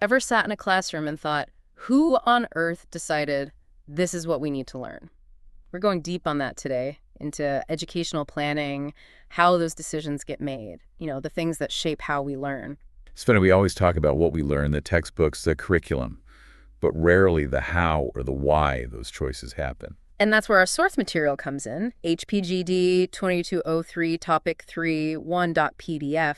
Ever sat in a classroom and thought, who on earth decided this is what we need to learn? We're going deep on that today into educational planning, how those decisions get made, the things that shape how we learn. It's funny, we always talk about what we learn, the textbooks, the curriculum, but rarely the how or the why those choices happen. And that's where our source material comes in, HPGD 2203 Topic 3 1.pdf.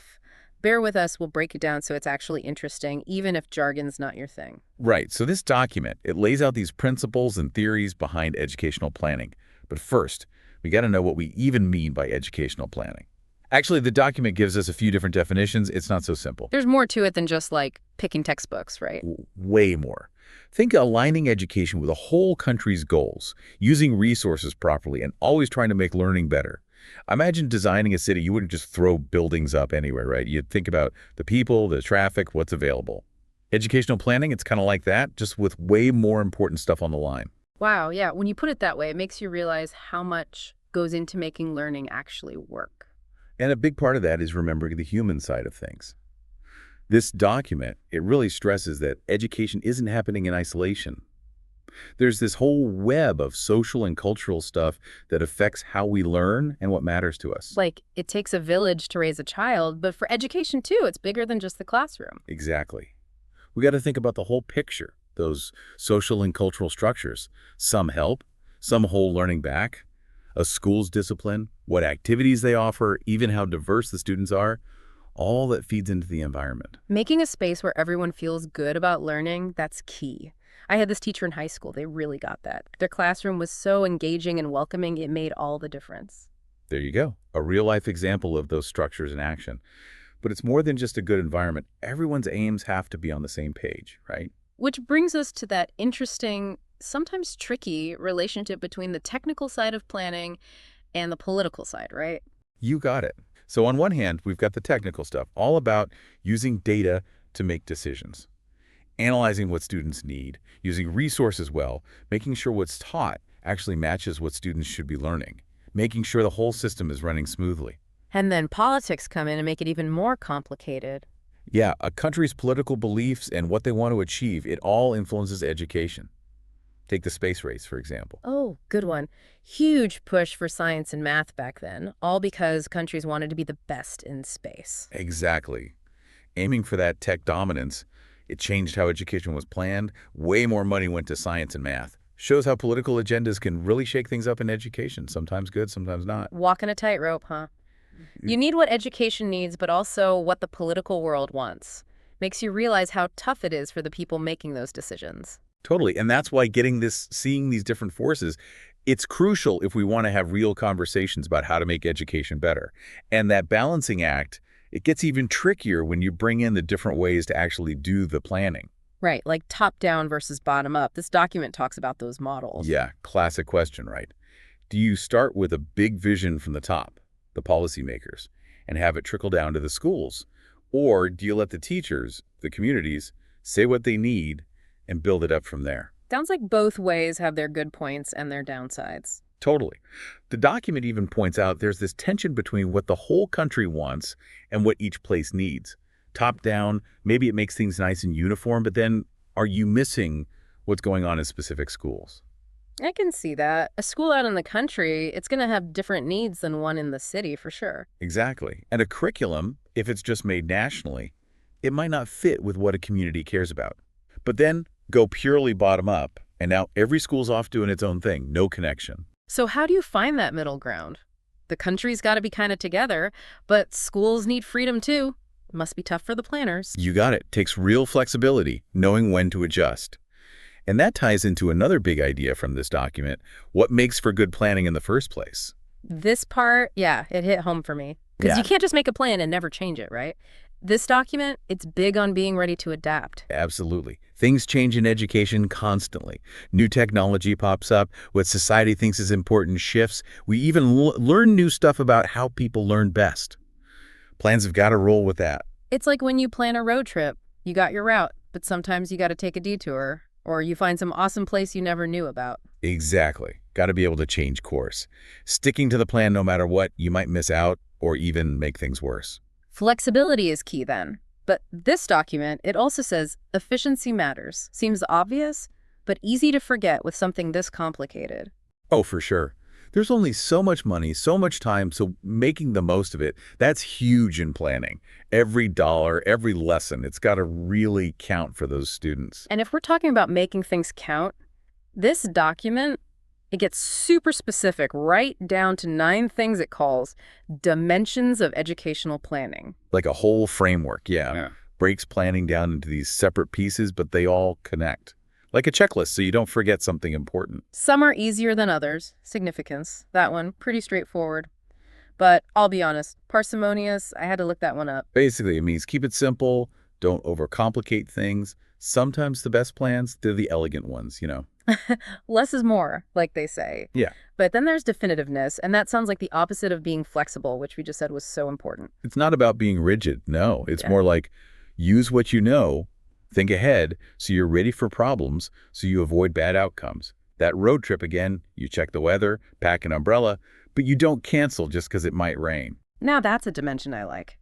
Bear with us, we'll break it down so it's actually interesting, even if jargon's not your thing. Right, so this document, it lays out these principles and theories behind educational planning. But first, we got to know what we even mean by educational planning. Actually, the document gives us a few different definitions. It's not so simple. There's more to it than just, picking textbooks, right? Way more. Think aligning education with a whole country's goals, using resources properly, and always trying to make learning better. Imagine designing a city. You wouldn't just throw buildings up anywhere, right? You'd think about the people, the traffic, what's available. Educational planning, it's kind of like that, just with way more important stuff on the line. Wow, yeah. When you put it that way, it makes you realize how much goes into making learning actually work. And a big part of that is remembering the human side of things. This document, it really stresses that education isn't happening in isolation. There's this whole web of social and cultural stuff that affects how we learn and what matters to us. It takes a village to raise a child, but for education too, it's bigger than just the classroom. Exactly. We got to think about the whole picture, those social and cultural structures. Some help, some hold learning back, a school's discipline, what activities they offer, even how diverse the students are. All that feeds into the environment. Making a space where everyone feels good about learning, that's key. I had this teacher in high school. They really got that. Their classroom was so engaging and welcoming, it made all the difference. There you go. A real-life example of those structures in action. But it's more than just a good environment. Everyone's aims have to be on the same page, right? Which brings us to that interesting, sometimes tricky relationship between the technical side of planning and the political side, right? You got it. So on one hand, we've got the technical stuff, all about using data to make decisions, analyzing what students need, using resources well, making sure what's taught actually matches what students should be learning, making sure the whole system is running smoothly. And then politics come in and make it even more complicated. Yeah, a country's political beliefs and what they want to achieve, it all influences education. Take the space race, for example. Oh, good one. Huge push for science and math back then, all because countries wanted to be the best in space. Exactly. Aiming for that tech dominance, it changed how education was planned. Way more money went to science and math. Shows how political agendas can really shake things up in education, sometimes good, sometimes not. Walking a tightrope, huh? You need what education needs, but also what the political world wants. Makes you realize how tough it is for the people making those decisions. Totally. And that's why seeing these different forces, it's crucial if we want to have real conversations about how to make education better. And that balancing act, it gets even trickier when you bring in the different ways to actually do the planning. Right, like top-down versus bottom-up. This document talks about those models. Yeah, classic question, right? Do you start with a big vision from the top, the policymakers, and have it trickle down to the schools? Or do you let the teachers, the communities, say what they need and build it up from there? Sounds like both ways have their good points and their downsides. Totally. The document even points out there's this tension between what the whole country wants and what each place needs. Top down, maybe it makes things nice and uniform, but then are you missing what's going on in specific schools? I can see that. A school out in the country, it's going to have different needs than one in the city, for sure. Exactly. And a curriculum, if it's just made nationally, it might not fit with what a community cares about. But then go purely bottom up, and now every school's off doing its own thing, no connection. So how do you find that middle ground? The country's got to be kind of together, but schools need freedom too. Must be tough for the planners. You got it. Takes real flexibility, knowing when to adjust. And that ties into another big idea from this document, what makes for good planning in the first place. This part, yeah, it hit home for me. Because you can't just make a plan and never change it, right? This document, it's big on being ready to adapt. Absolutely. Things change in education constantly. New technology pops up. What society thinks is important shifts. We even learn new stuff about how people learn best. Plans have got to roll with that. It's like when you plan a road trip. You got your route, but sometimes you got to take a detour, or you find some awesome place you never knew about. Exactly. Got to be able to change course. Sticking to the plan no matter what, you might miss out or even make things worse. Flexibility is key then. But this document, it also says efficiency matters. Seems obvious, but easy to forget with something this complicated. Oh, for sure. There's only so much money, so much time, so making the most of it, that's huge in planning. Every dollar, every lesson, it's got to really count for those students. And if we're talking about making things count, this document, it gets super specific, right down to 9 things it calls dimensions of educational planning. Like a whole framework, yeah. Yeah. Breaks planning down into these separate pieces, but they all connect. Like a checklist, so you don't forget something important. Some are easier than others. Significance, that one, pretty straightforward. But I'll be honest, parsimonious, I had to look that one up. Basically, it means keep it simple, don't overcomplicate things. Sometimes the best plans, they're the elegant ones. Less is more, like they say. Yeah. But then there's definitiveness, and that sounds like the opposite of being flexible, which we just said was so important. It's not about being rigid, no. It's Yeah. more like use what you know, think ahead so you're ready for problems so you avoid bad outcomes. That road trip again, you check the weather, pack an umbrella, but you don't cancel just because it might rain. Now that's a dimension I like.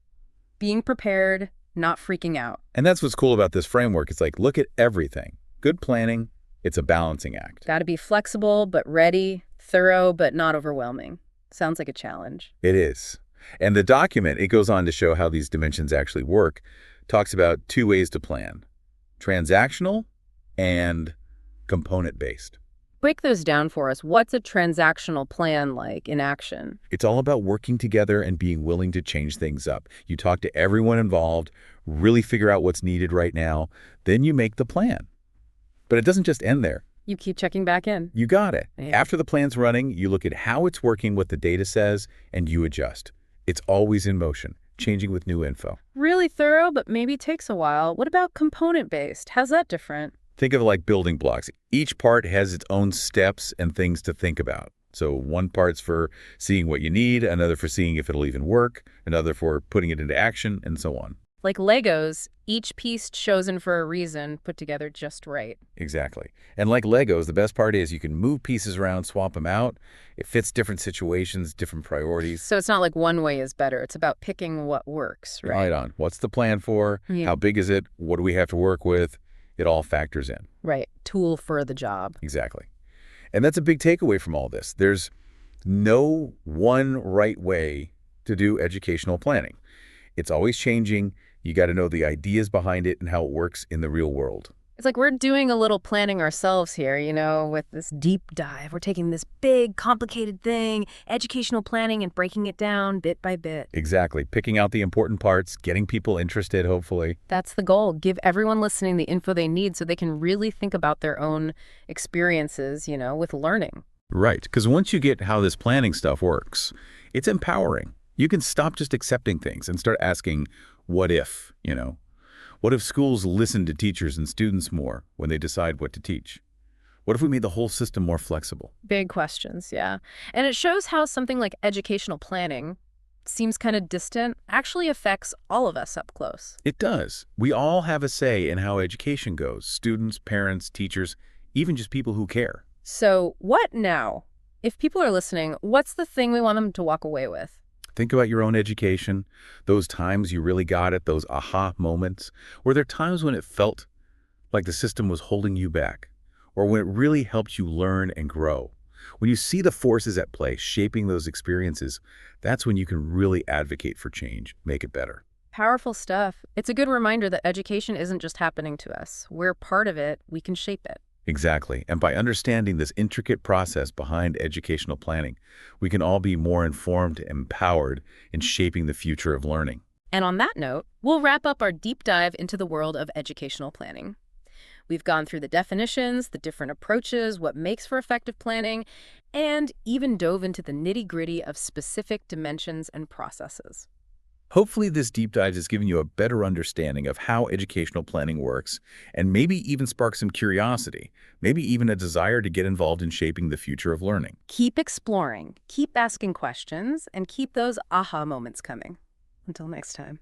Being prepared, not freaking out. And that's what's cool about this framework. It's like, look at everything. Good planning, it's a balancing act. Got to be flexible, but ready, thorough, but not overwhelming. Sounds like a challenge. It is. And the document, it goes on to show how these dimensions actually work, talks about 2 ways to plan: transactional and component-based. Break those down for us. What's a transactional plan like in action? It's all about working together and being willing to change things up. You talk to everyone involved, really figure out what's needed right now, then you make the plan. But it doesn't just end there. You keep checking back in. You got it. Yeah. After the plan's running, you look at how it's working, what the data says, and you adjust. It's always in motion, changing with new info. Really thorough, but maybe takes a while. What about component-based? How's that different? Think of it like building blocks. Each part has its own steps and things to think about. So one part's for seeing what you need, another for seeing if it'll even work, another for putting it into action, and so on. Like Legos, each piece chosen for a reason, put together just right. Exactly. And like Legos, the best part is you can move pieces around, swap them out. It fits different situations, different priorities. So it's not like one way is better. It's about picking what works, right? Right on. What's the plan for? Yeah. How big is it? What do we have to work with? It all factors in. Right. Tool for the job. Exactly. And that's a big takeaway from all this. There's no one right way to do educational planning. It's always changing. You got to know the ideas behind it and how it works in the real world. It's like we're doing a little planning ourselves here, with this deep dive. We're taking this big, complicated thing, educational planning, and breaking it down bit by bit. Exactly. Picking out the important parts, getting people interested, hopefully. That's the goal. Give everyone listening the info they need so they can really think about their own experiences, with learning. Right. Because once you get how this planning stuff works, it's empowering. You can stop just accepting things and start asking, what if, What if schools listened to teachers and students more when they decide what to teach? What if we made the whole system more flexible? Big questions, yeah. And it shows how something like educational planning seems kind of distant, actually affects all of us up close. It does. We all have a say in how education goes. Students, parents, teachers, even just people who care. So what now? If people are listening, what's the thing we want them to walk away with? Think about your own education, those times you really got it, those aha moments. Were there times when it felt like the system was holding you back? Or when it really helped you learn and grow? When you see the forces at play shaping those experiences, that's when you can really advocate for change, make it better. Powerful stuff. It's a good reminder that education isn't just happening to us. We're part of it. We can shape it. Exactly. And by understanding this intricate process behind educational planning, we can all be more informed and empowered in shaping the future of learning. And on that note, we'll wrap up our deep dive into the world of educational planning. We've gone through the definitions, the different approaches, what makes for effective planning, and even dove into the nitty-gritty of specific dimensions and processes. Hopefully this deep dive has given you a better understanding of how educational planning works and maybe even spark some curiosity, maybe even a desire to get involved in shaping the future of learning. Keep exploring, keep asking questions, and keep those aha moments coming. Until next time.